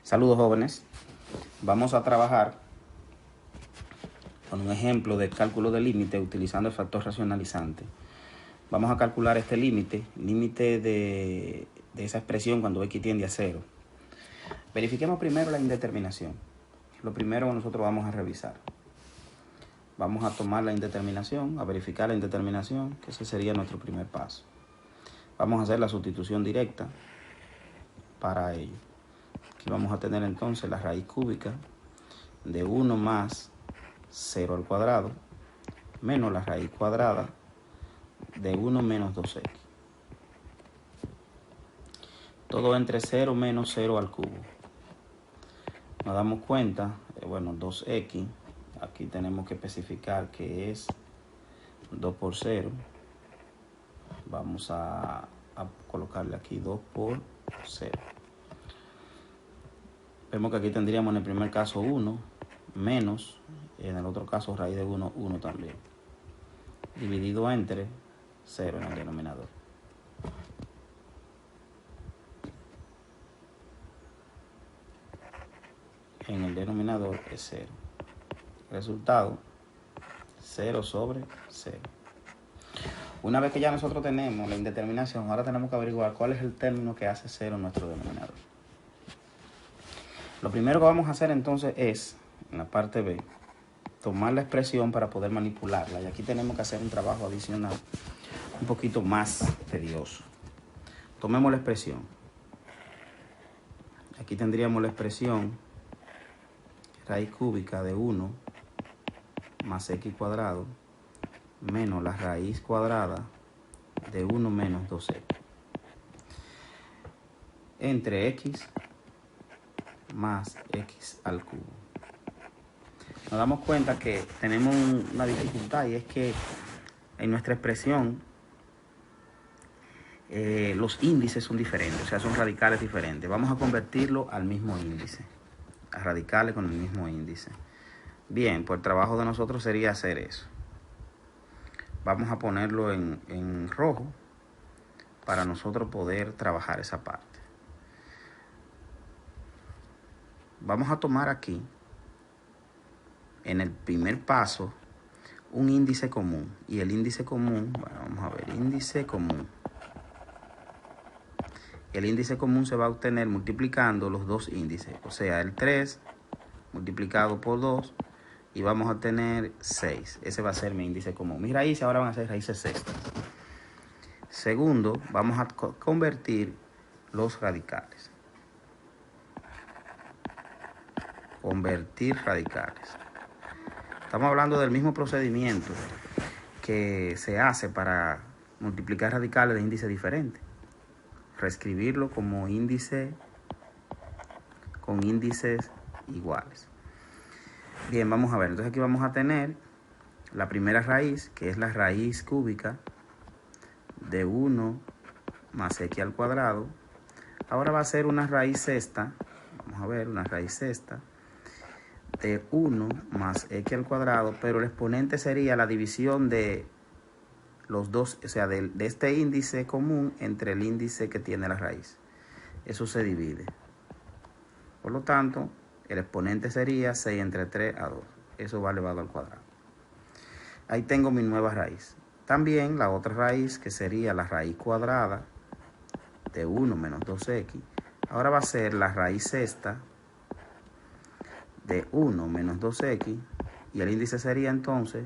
Saludos jóvenes, vamos a trabajar con un ejemplo de cálculo de límite utilizando el factor racionalizante. Vamos a calcular este límite de esa expresión cuando x tiende a 0. Verifiquemos primero la indeterminación. Lo primero que nosotros vamos a revisar. Vamos a tomar la indeterminación, a verificar la indeterminación, que ese sería nuestro primer paso. Vamos a hacer la sustitución directa para ello. Aquí vamos a tener entonces la raíz cúbica de 1 más 0 al cuadrado menos la raíz cuadrada de 1 menos 2x. Todo entre 0 menos 0 al cubo. Nos damos cuenta, 2x, aquí tenemos que especificar que es 2 por 0. Vamos a colocarle aquí 2 por 0. Vemos que aquí tendríamos en el primer caso 1 menos, en el otro caso raíz de 1, 1 también, dividido entre 0 en el denominador. En el denominador es 0. Resultado, 0 sobre 0. Una vez que ya nosotros tenemos la indeterminación, ahora tenemos que averiguar cuál es el término que hace 0 en nuestro denominador. Lo primero que vamos a hacer entonces es, en la parte B, tomar la expresión para poder manipularla. Y aquí tenemos que hacer un trabajo adicional, un poquito más tedioso. Tomemos la expresión. Aquí tendríamos la expresión raíz cúbica de 1 más x cuadrado menos la raíz cuadrada de 1 menos 2x entre x más x al cubo. Nos damos cuenta que tenemos una dificultad, y es que en nuestra expresión los índices son diferentes, o sea, son radicales diferentes. Vamos a convertirlo al mismo índice, a radicales con el mismo índice. Bien, pues el trabajo de nosotros sería hacer eso. Vamos a ponerlo en rojo para nosotros poder trabajar esa parte. Vamos a tomar aquí, en el primer paso, un índice común. Y el índice común, vamos a ver, índice común. El índice común se va a obtener multiplicando los dos índices, o sea, el 3 multiplicado por 2, y vamos a tener 6. Ese va a ser mi índice común. Mis raíces ahora van a ser raíces sextas. Segundo, vamos a convertir los radicales. Convertir radicales. Estamos hablando del mismo procedimiento que se hace para multiplicar radicales de índices diferentes. Reescribirlo como índice con índices iguales. Bien, vamos a ver. Entonces aquí vamos a tener la primera raíz, que es la raíz cúbica de 1 más x al cuadrado. Ahora va a ser una raíz sexta. Vamos a ver, una raíz sexta de 1 más x al cuadrado, pero el exponente sería la división de los dos, o sea, de este índice común entre el índice que tiene la raíz. Eso se divide. Por lo tanto, el exponente sería 6 entre 3 a 2. Eso va elevado al cuadrado. Ahí tengo mi nueva raíz. También la otra raíz, que sería la raíz cuadrada de 1 menos 2x. Ahora va a ser la raíz sexta de 1 menos 2x, y el índice sería entonces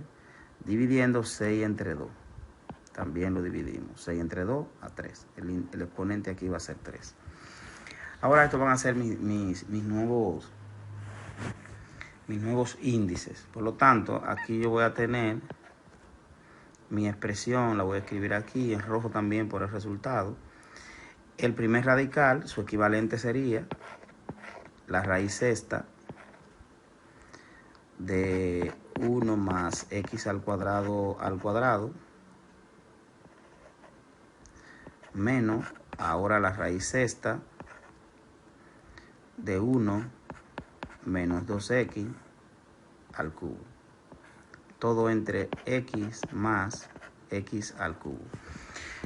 dividiendo 6 entre 2. También lo dividimos, 6 entre 2 a 3. El exponente aquí va a ser 3. Ahora estos van a ser mis nuevos índices. Por lo tanto, aquí yo voy a tener mi expresión, la voy a escribir aquí en rojo también por el resultado. El primer radical, su equivalente sería la raíz sexta de 1 más x al cuadrado menos ahora la raíz sexta de 1 menos 2x al cubo. Todo entre x más x al cubo.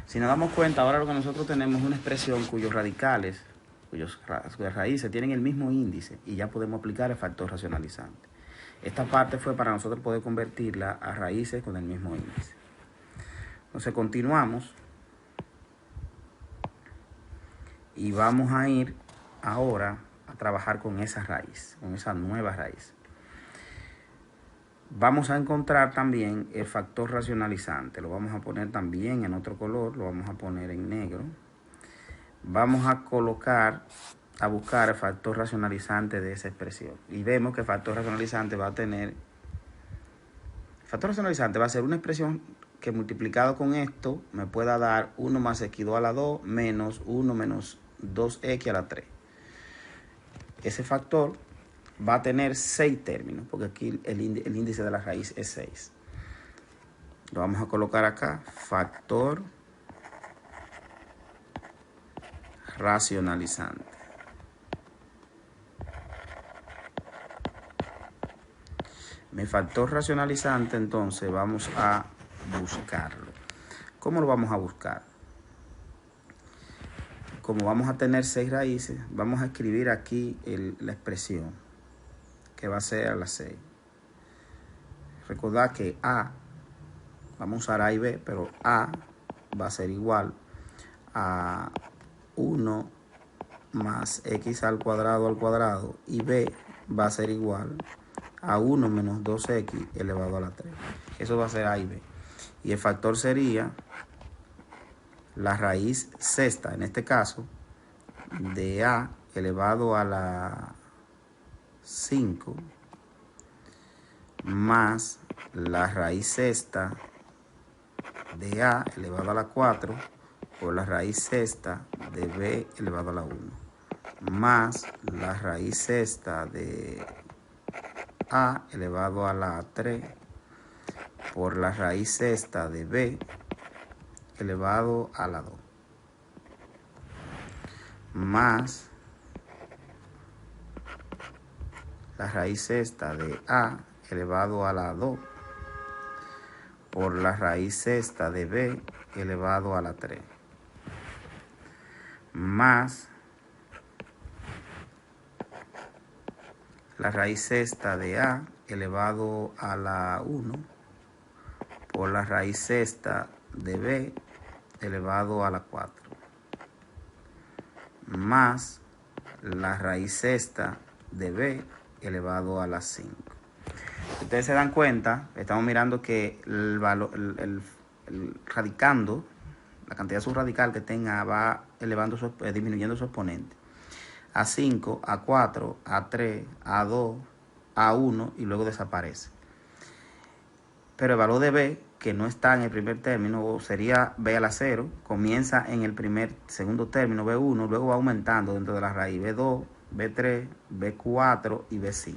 Si nos damos cuenta, ahora lo que nosotros tenemos es una expresión cuyos radicales cuyas raíces tienen el mismo índice, y ya podemos aplicar el factor racionalizante. Esta parte fue para nosotros poder convertirla a raíces con el mismo índice. Entonces continuamos y vamos a ir ahora a trabajar con esa raíz, con esa nueva raíz. Vamos a encontrar también el factor racionalizante. Lo vamos a poner también en otro color, lo vamos a poner en negro. Vamos a buscar el factor racionalizante de esa expresión. Y vemos que el factor racionalizante va a tener... El factor racionalizante va a ser una expresión que multiplicado con esto me pueda dar 1 más x igual a 2 menos 1 menos 2x a la 3. Ese factor va a tener 6 términos, porque aquí el índice de la raíz es 6. Lo vamos a colocar acá, factor racionalizante. Mi factor racionalizante, entonces, vamos a buscarlo. ¿Cómo lo vamos a buscar? Como vamos a tener 6 raíces, vamos a escribir aquí la expresión, que va a ser a la 6. Recordad que A, vamos a usar A y B, pero A va a ser igual a 1 más x al cuadrado y B va a ser igual a 1 menos 2x elevado a la 3. Eso va a ser A y B. Y el factor sería la raíz sexta, en este caso, de A elevado a la 5 más la raíz sexta de A elevado a la 4 por la raíz sexta de B elevado a la 1 más la raíz sexta de A elevado a la 3 por la raíz sexta de B elevado a la 2 más la raíz sexta de A elevado a la 2 por la raíz sexta de B elevado a la 3 más la raíz sexta de A elevado a la 1 por la raíz sexta de B elevado a la 4 más la raíz sexta de B elevado a la 5. Ustedes se dan cuenta, estamos mirando que el radicando, la cantidad subradical que tenga va disminuyendo su exponente. A5, A4, A3, A2, A1 y luego desaparece. Pero el valor de B, que no está en el primer término, sería B a la 0, comienza en el segundo término, B1, luego va aumentando dentro de la raíz, B2, B3, B4 y B5.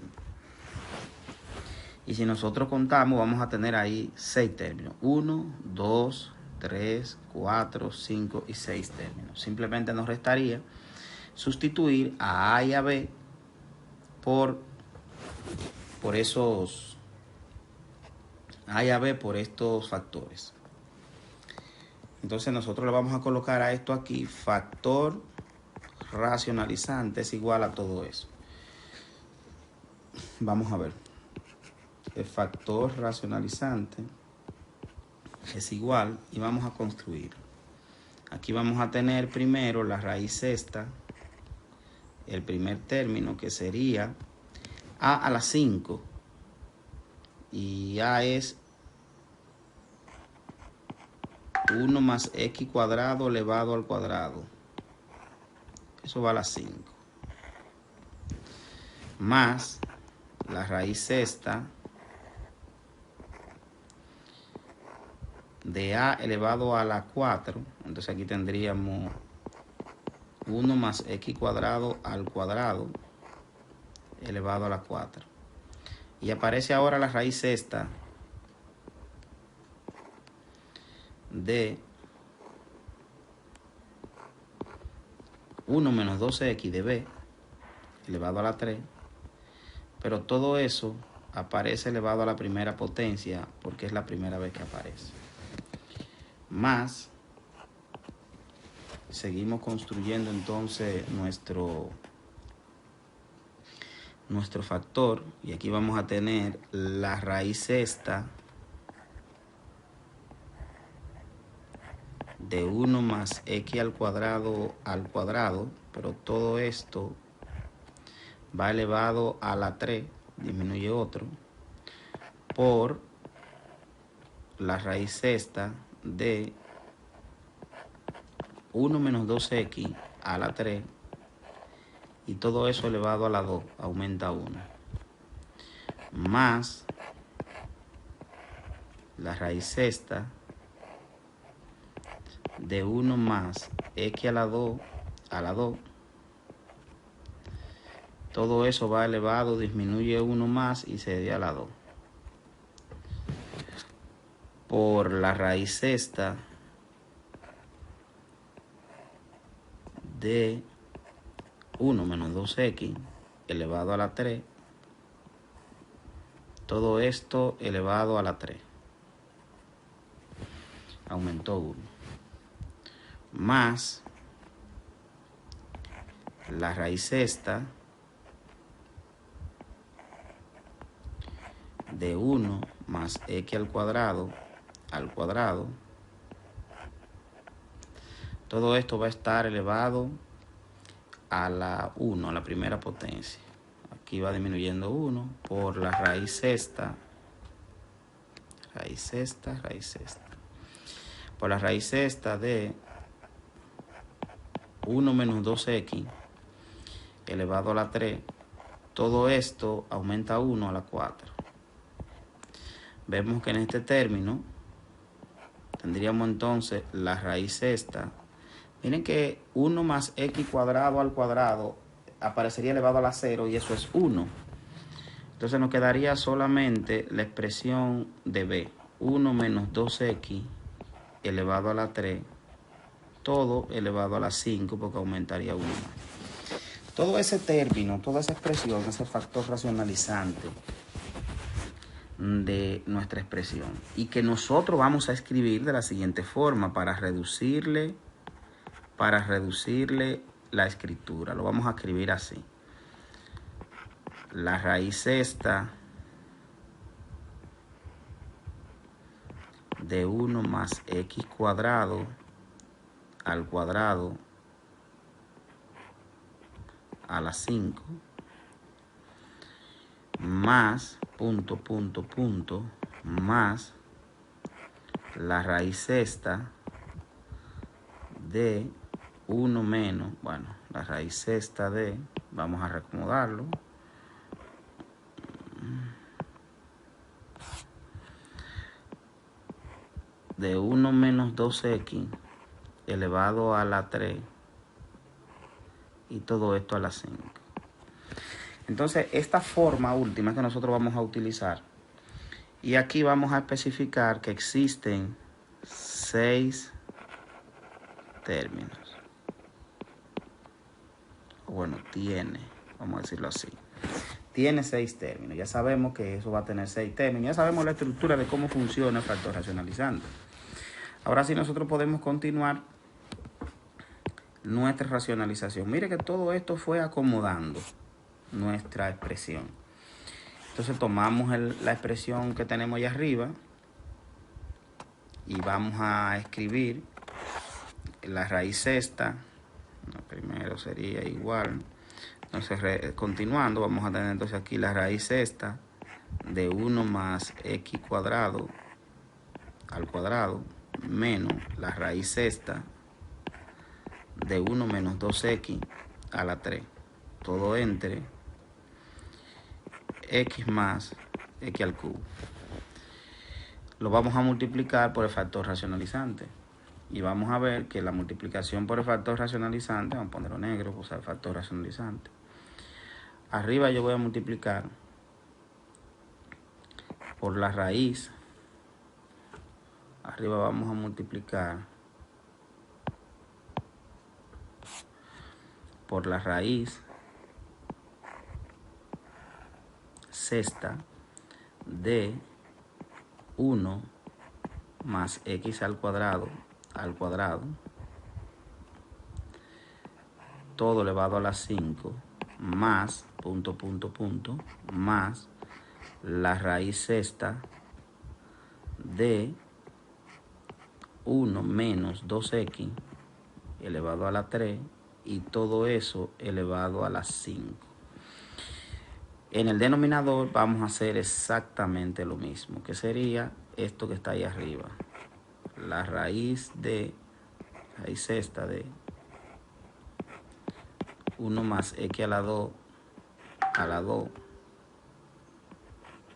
Y si nosotros contamos, vamos a tener ahí 6 términos. 1, 2, 3, 4, 5 y 6 términos. Simplemente nos restaría sustituir a A y a B por esos A y a B por estos factores. Entonces nosotros le vamos a colocar a esto aquí, factor racionalizante es igual a todo eso. Vamos a ver. El factor racionalizante es igual y vamos a construir. Aquí vamos a tener primero la raíz sexta, el primer término que sería A a la 5 y A es 1 más x cuadrado elevado al cuadrado. Eso va a la 5. Más la raíz sexta de A elevado a la 4. Entonces aquí tendríamos 1 más x cuadrado al cuadrado elevado a la 4. Y aparece ahora la raíz sexta de 1 menos 2x de B elevado a la 3. Pero todo eso aparece elevado a la primera potencia porque es la primera vez que aparece. Más seguimos construyendo entonces nuestro factor, y aquí vamos a tener la raíz sexta de 1 más x al cuadrado, pero todo esto va elevado a la 3, disminuye otro, por la raíz sexta de 1 menos 2x a la 3, y todo eso elevado a la 2, aumenta 1, más la raíz sexta de 1 más x a la 2 todo eso va elevado, disminuye 1 más y se da a la 2, por la raíz sexta de 1 menos 2x elevado a la 3, todo esto elevado a la 3, aumentó 1, más la raíz sexta de 1 más x al cuadrado, todo esto va a estar elevado a la 1, a la primera potencia. Aquí va disminuyendo 1 por la raíz sexta, por la raíz sexta de 1 menos 2x elevado a la 3, todo esto aumenta 1 a la 4. Vemos que en este término tendríamos entonces la raíz sexta. Miren que 1 más x cuadrado al cuadrado aparecería elevado a la 0 y eso es 1. Entonces nos quedaría solamente la expresión de b, 1 menos 2x elevado a la 3, todo elevado a la 5 porque aumentaría 1 más. Todo ese término, toda esa expresión, ese factor racionalizante de nuestra expresión, y que nosotros vamos a escribir de la siguiente forma para reducirle la escritura. Lo vamos a escribir así: la raíz sexta de 1 más x cuadrado al cuadrado a la 5 más más la raíz sexta de 1 menos, la raíz sexta de, vamos a reacomodarlo, de 1 menos 2x elevado a la 3 y todo esto a la 5. Entonces, esta forma última es que nosotros vamos a utilizar. Y aquí vamos a especificar que existen 6 términos. Bueno, vamos a decirlo así. Tiene 6 términos. Ya sabemos que eso va a tener 6 términos. Ya sabemos la estructura de cómo funciona el factor racionalizante. Ahora sí nosotros podemos continuar nuestra racionalización. Mire que todo esto fue acomodando nuestra expresión. Entonces tomamos la expresión que tenemos allá arriba y vamos a escribir la raíz sexta. Primero sería igual. Entonces continuando vamos a tener entonces aquí la raíz sexta de 1 más x cuadrado al cuadrado menos la raíz sexta de 1 menos 2x a la 3, todo entre x más x al cubo. Lo vamos a multiplicar por el factor racionalizante y vamos a ver que la multiplicación por el factor racionalizante, vamos a ponerlo negro, pues el factor racionalizante, arriba yo voy a multiplicar por la raíz, arriba vamos a multiplicar por la raíz sexta de 1 más x al cuadrado todo elevado a la 5 más, más la raíz sexta de 1 menos 2x elevado a la 3 y todo eso elevado a la 5. En el denominador vamos a hacer exactamente lo mismo, que sería esto que está ahí arriba. La raíz sexta de 1 más x a la 2,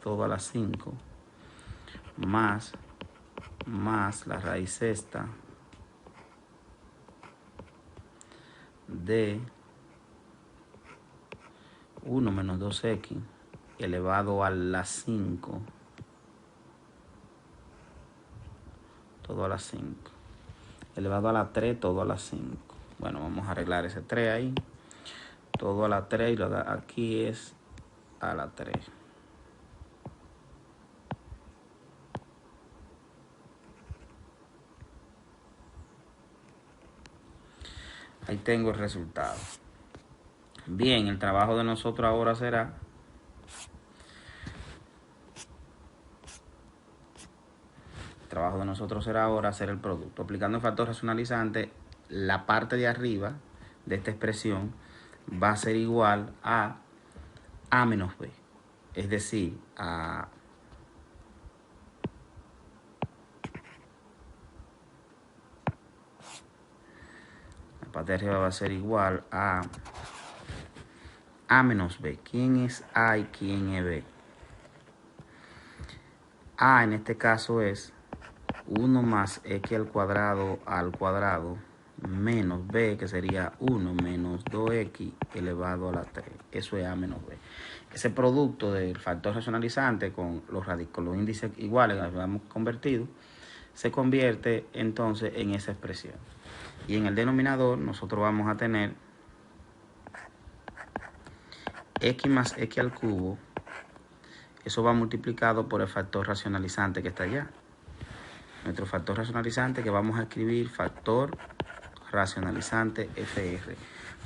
todo a la 5, más la raíz sexta de 1 menos 2x elevado a la 5, todo a la 5, elevado a la 3, todo a la 5. Bueno, vamos a arreglar ese 3 ahí, todo a la 3 y lo de aquí es a la 3. Ahí tengo el resultado. Bien, el trabajo de nosotros ahora será ahora hacer el producto. Aplicando el factor racionalizante, la parte de arriba de esta expresión va a ser igual a A menos B. Es decir, la parte de arriba va a ser igual a A menos B. ¿Quién es A y quién es B? A en este caso es 1 más x al cuadrado menos b, que sería 1 menos 2x elevado a la 3. Eso es A menos B. Ese producto del factor racionalizante con los índices iguales que habíamos convertido, se convierte entonces en esa expresión. Y en el denominador nosotros vamos a tener x más x al cubo. Eso va multiplicado por el factor racionalizante que está allá. Nuestro factor racionalizante, que vamos a escribir factor racionalizante FR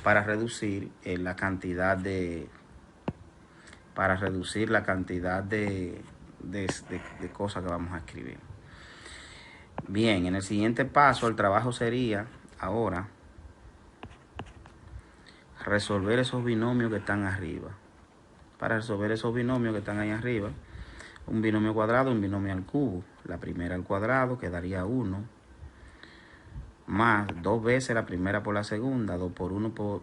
para reducir la cantidad de cosas que vamos a escribir. Bien, en el siguiente paso el trabajo sería ahora resolver esos binomios que están arriba. Para resolver esos binomios que están ahí arriba, un binomio cuadrado, un binomio al cubo. La primera al cuadrado quedaría 1, más 2 veces la primera por la segunda, 2 por 1 por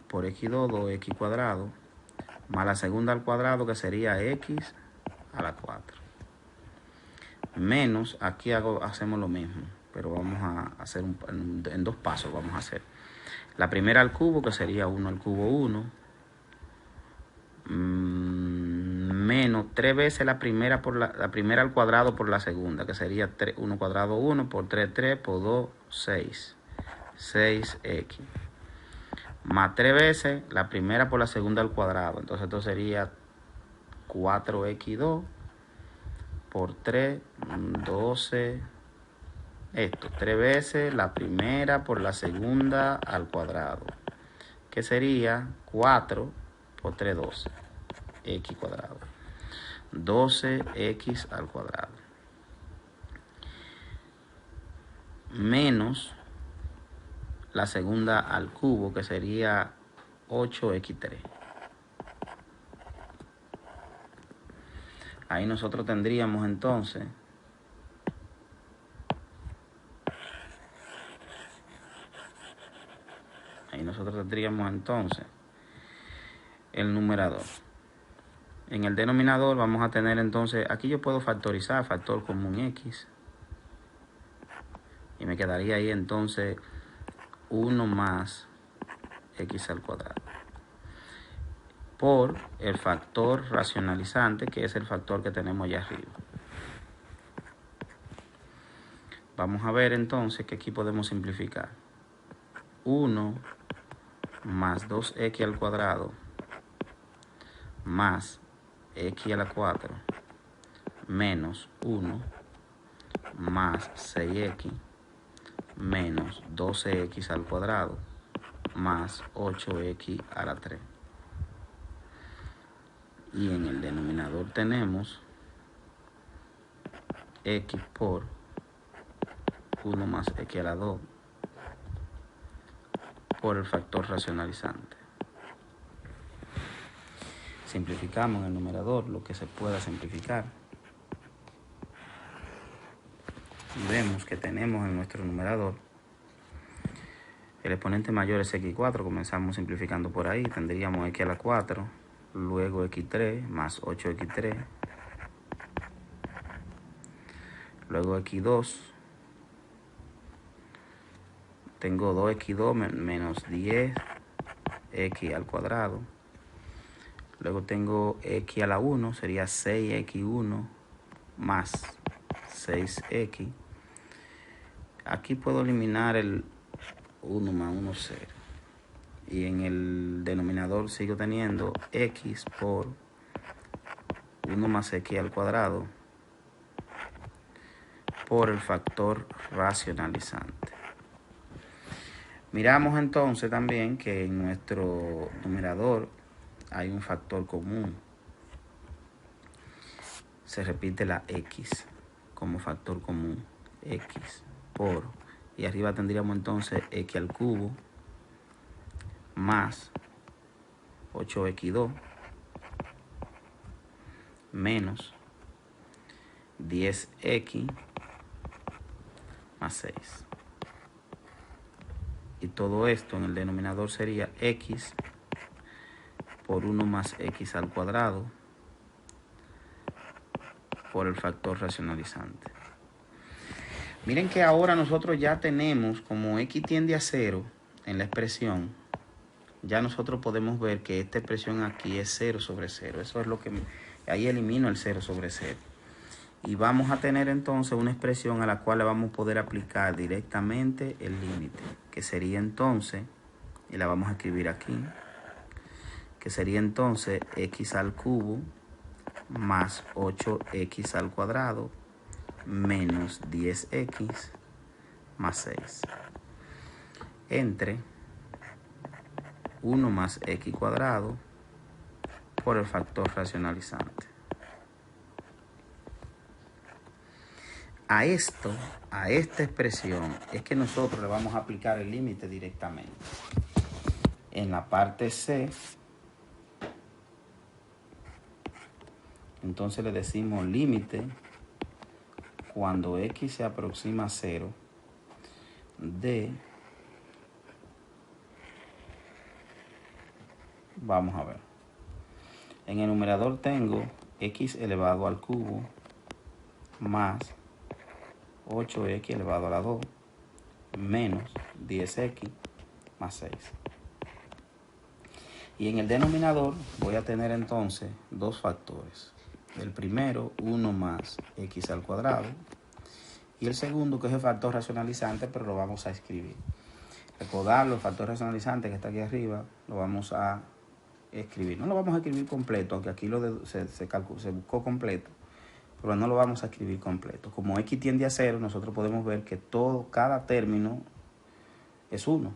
x2, 2x cuadrado, más la segunda al cuadrado, que sería x a la 4. Menos, aquí hacemos lo mismo, pero vamos a hacer en dos pasos. Vamos a hacer la primera al cubo, que sería 1 al cubo 1, menos 3 veces la primera al cuadrado por la segunda, que sería 1 cuadrado 1 por 3, 3 por 2, 6. 6x. Más 3 veces la primera por la segunda al cuadrado. Entonces esto sería 4x2 por 3, 12. Esto, 3 veces la primera por la segunda al cuadrado, que sería 4 por 3, 12. X cuadrado. 12x al cuadrado. Menos la segunda al cubo, que sería 8x3. Ahí nosotros tendríamos entonces el numerador. En el denominador vamos a tener entonces, aquí yo puedo factorizar, factor común x, y me quedaría ahí entonces 1 más x al cuadrado por el factor racionalizante, que es el factor que tenemos allá arriba. Vamos a ver entonces que aquí podemos simplificar. 1 más 2x al cuadrado más x a la 4 menos 1 más 6x menos 12x al cuadrado más 8x a la 3. Y en el denominador tenemos x por 1 más x a la 2 por el factor racionalizante. Simplificamos en el numerador lo que se pueda simplificar. Y vemos que tenemos en nuestro numerador el exponente mayor es x4. Comenzamos simplificando por ahí. Tendríamos x a la 4, luego x3 más 8x3, luego x2. Tengo 2x2 menos 10x al cuadrado. Luego tengo x a la 1, sería 6x1 más 6x. Aquí puedo eliminar el 1 más 1, 0. Y en el denominador sigo teniendo x por 1 más x al cuadrado por el factor racionalizante. Miramos entonces también que en nuestro numerador hay un factor común. Se repite la x como factor común. X por, y arriba tendríamos entonces x al cubo más 8x2 menos 10x más 6. Y todo esto en el denominador sería x por 1 más x al cuadrado por el factor racionalizante. Miren que ahora nosotros ya tenemos, como x tiende a 0 en la expresión, ya nosotros podemos ver que esta expresión aquí es 0 sobre 0. Eso es lo que... Ahí elimino el 0 sobre 0. Y vamos a tener entonces una expresión a la cual le vamos a poder aplicar directamente el límite, que sería entonces, y la vamos a escribir aquí, que sería entonces x al cubo más 8x al cuadrado menos 10x más 6 entre 1 más x cuadrado por el factor racionalizante. A esta expresión es que nosotros le vamos a aplicar el límite directamente. En la parte C, entonces le decimos límite cuando x se aproxima a 0 de, vamos a ver, en el numerador tengo x elevado al cubo más 8x elevado a la 2 menos 10x más 6. Y en el denominador voy a tener entonces dos factores. El primero, 1 más x al cuadrado. Y el segundo, que es el factor racionalizante, pero lo vamos a escribir. Recordarlo, el factor racionalizante que está aquí arriba, lo vamos a escribir. No lo vamos a escribir completo, aunque aquí se buscó completo, pero no lo vamos a escribir completo. Como x tiende a 0, nosotros podemos ver que cada término es 1.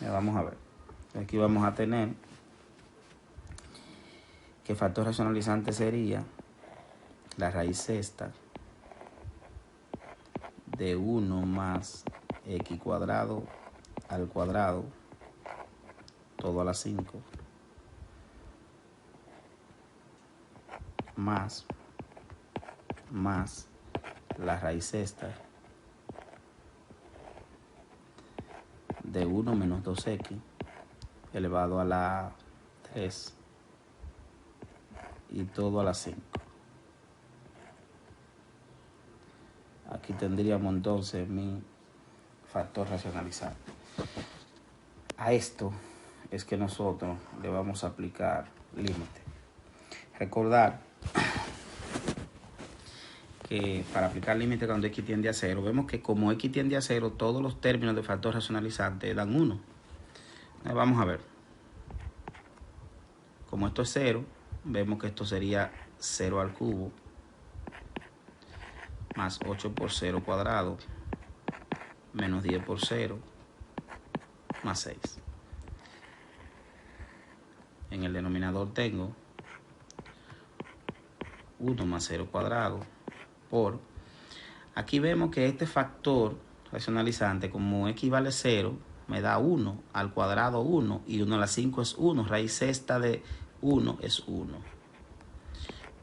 Vamos a ver. Aquí vamos a tener que el factor racionalizante sería la raíz sexta de 1 más x cuadrado al cuadrado, todo a la 5, más la raíz sexta de 1 menos 2x elevado a la 3 y todo a la 5. Aquí tendríamos entonces mi factor racionalizante. A esto es que nosotros le vamos a aplicar límite. Recordar que para aplicar límite cuando x tiende a 0, vemos que como x tiende a 0, todos los términos del factor racionalizante dan 1. Vamos a ver. Como esto es 0, vemos que esto sería 0 al cubo más 8 por 0 cuadrado menos 10 por 0 más 6. En el denominador tengo 1 más 0 cuadrado por... Aquí vemos que este factor racionalizante, como equivale a 0, me da 1 al cuadrado 1, y 1 a la 5 es 1, raíz sexta de 1 es 1.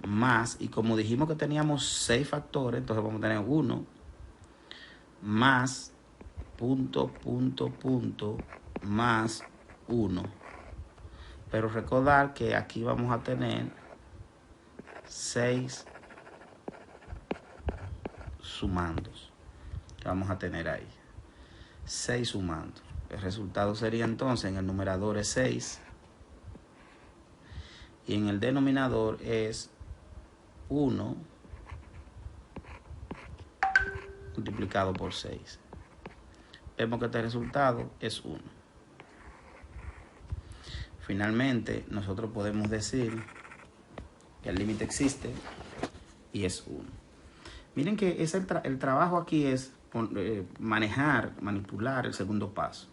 Más, y como dijimos que teníamos 6 factores, entonces vamos a tener 1 más punto más 1. Pero recordar que aquí vamos a tener 6 sumandos. Vamos a tener ahí 6 sumando. El resultado sería entonces, en el numerador es 6 y en el denominador es 1 multiplicado por 6. Vemos que este resultado es 1. Finalmente, nosotros podemos decir que el límite existe y es 1. Miren que el trabajo aquí es manipular el segundo paso.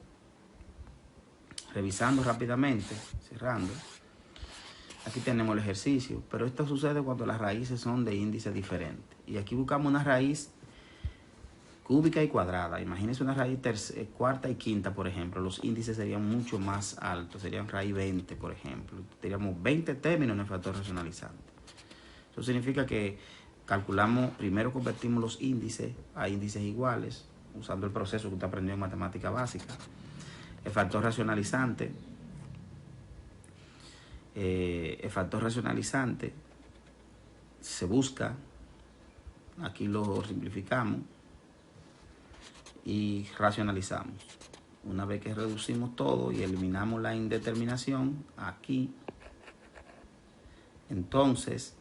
Revisando rápidamente, cerrando. Aquí tenemos el ejercicio, pero esto sucede cuando las raíces son de índices diferentes. Y aquí buscamos una raíz cúbica y cuadrada. Imagínense una raíz cuarta y quinta, por ejemplo. Los índices serían mucho más altos, serían raíz 20, por ejemplo. Tendríamos 20 términos en el factor racionalizante. Eso significa que calculamos, primero convertimos los índices a índices iguales, usando el proceso que usted aprendió en matemática básica. El factor racionalizante se busca, aquí lo simplificamos y racionalizamos. Una vez que reducimos todo y eliminamos la indeterminación aquí, entonces